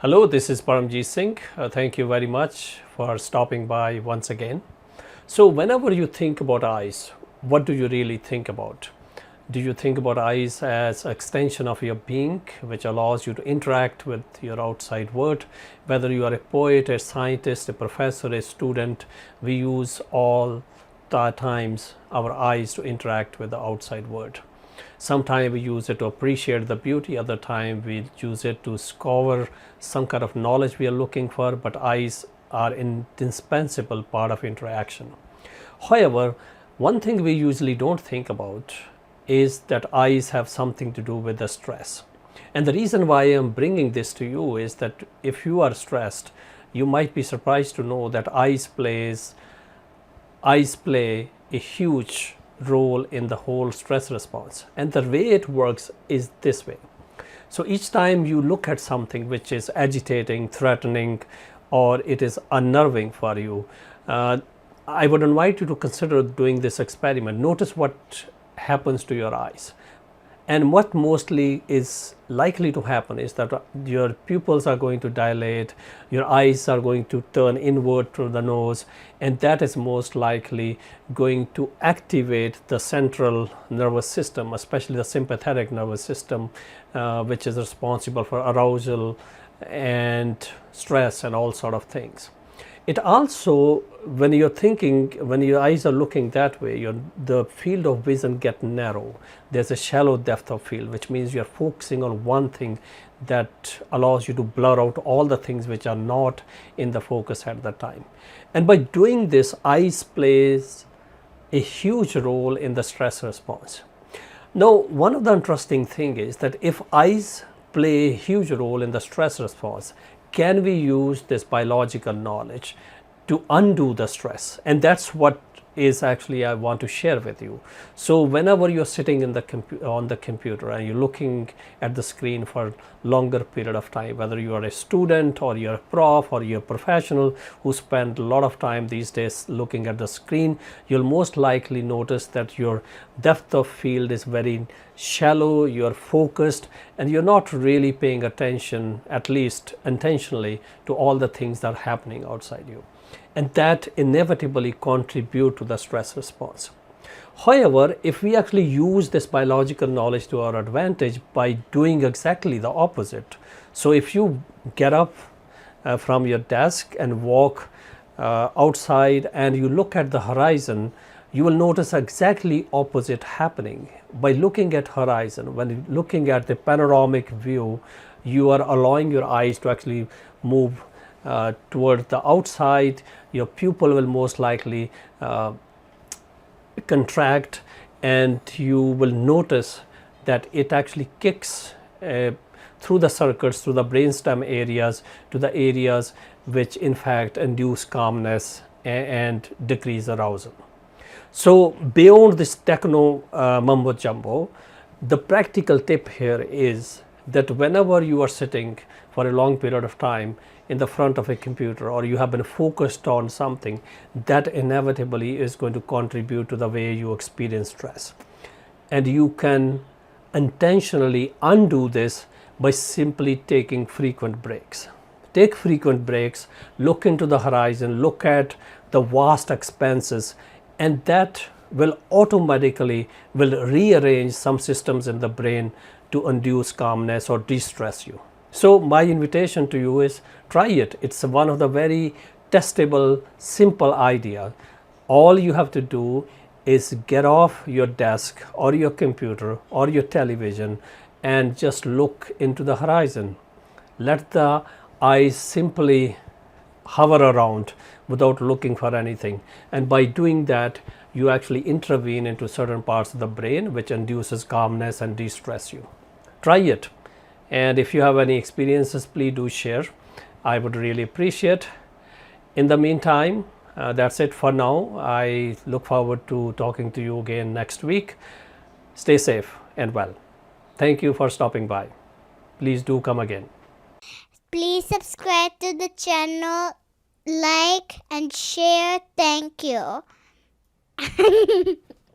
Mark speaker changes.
Speaker 1: Hello, this is Paramjeet Singh. Thank you very much for stopping by once again. So, whenever you think about eyes, what do you really think about? Do you think about eyes as an extension of your being, which allows you to interact with your outside world? Whether you are a poet, a scientist, a professor, a student, we use all the times our eyes to interact with the outside world. Sometimes we use it to appreciate the beauty, other time we use it to discover some kind of knowledge we are looking for, but eyes are an indispensable part of interaction. However, one thing we usually don't think about is that eyes have something to do with the stress. And the reason why I am bringing this to you is that if you are stressed, you might be surprised to know that eyes play a huge role in the whole stress response. And the way it works is this way. So each time you look at something which is agitating, threatening, or it is unnerving for you, I would invite you to consider doing this experiment. Notice what happens to your eyes. And what mostly is likely to happen is that your pupils are going to dilate, your eyes are going to turn inward through the nose, and that is most likely going to activate the central nervous system, especially the sympathetic nervous system, which is responsible for arousal and stress and all sort of things. It also, when you're thinking, when your eyes are looking that way, the field of vision get narrow. There's a shallow depth of field, which means you're focusing on one thing that allows you to blur out all the things which are not in the focus at the time. And by doing this, eyes plays a huge role in the stress response. Now, one of the interesting thing is that if eyes play a huge role in the stress response, can we use this biological knowledge to undo the stress? And that's what is actually I want to share with you. So whenever you're sitting in on the computer and you're looking at the screen for longer period of time, whether you are a student or you're a prof or you're a professional who spend a lot of time these days looking at the screen, you'll most likely notice that your depth of field is very shallow, you're focused, and you're not really paying attention, at least intentionally, to all the things that are happening outside you. And that inevitably contribute to the stress response. However, if we actually use this biological knowledge to our advantage by doing exactly the opposite, so if you get up from your desk and walk outside and you look at the horizon, you will notice exactly opposite happening. By looking at horizon, when you're looking at the panoramic view, you are allowing your eyes to actually move toward the outside. Your pupil will most likely contract, and you will notice that it actually kicks through the circuits, through the brainstem areas, to the areas which in fact induce calmness and decrease arousal. So beyond this techno mumbo jumbo, the practical tip here is that whenever you are sitting for a long period of time in the front of a computer, or you have been focused on something, that inevitably is going to contribute to the way you experience stress. And you can intentionally undo this by simply taking frequent breaks. Take frequent breaks, look into the horizon, look at the vast expanses, and that will automatically rearrange some systems in the brain to induce calmness or de-stress you. So my invitation to you is try it. It's one of the very testable, simple idea. All you have to do is get off your desk or your computer or your television and just look into the horizon. Let the eyes simply hover around without looking for anything. And by doing that, you actually intervene into certain parts of the brain which induces calmness and de-stress you. Try it. And if you have any experiences, please do share. I would really appreciate. In the meantime, that's it for now. I look forward to talking to you again next week. Stay safe and well. Thank you for stopping by. Please do come again.
Speaker 2: Please subscribe to the channel, like and share. Thank you.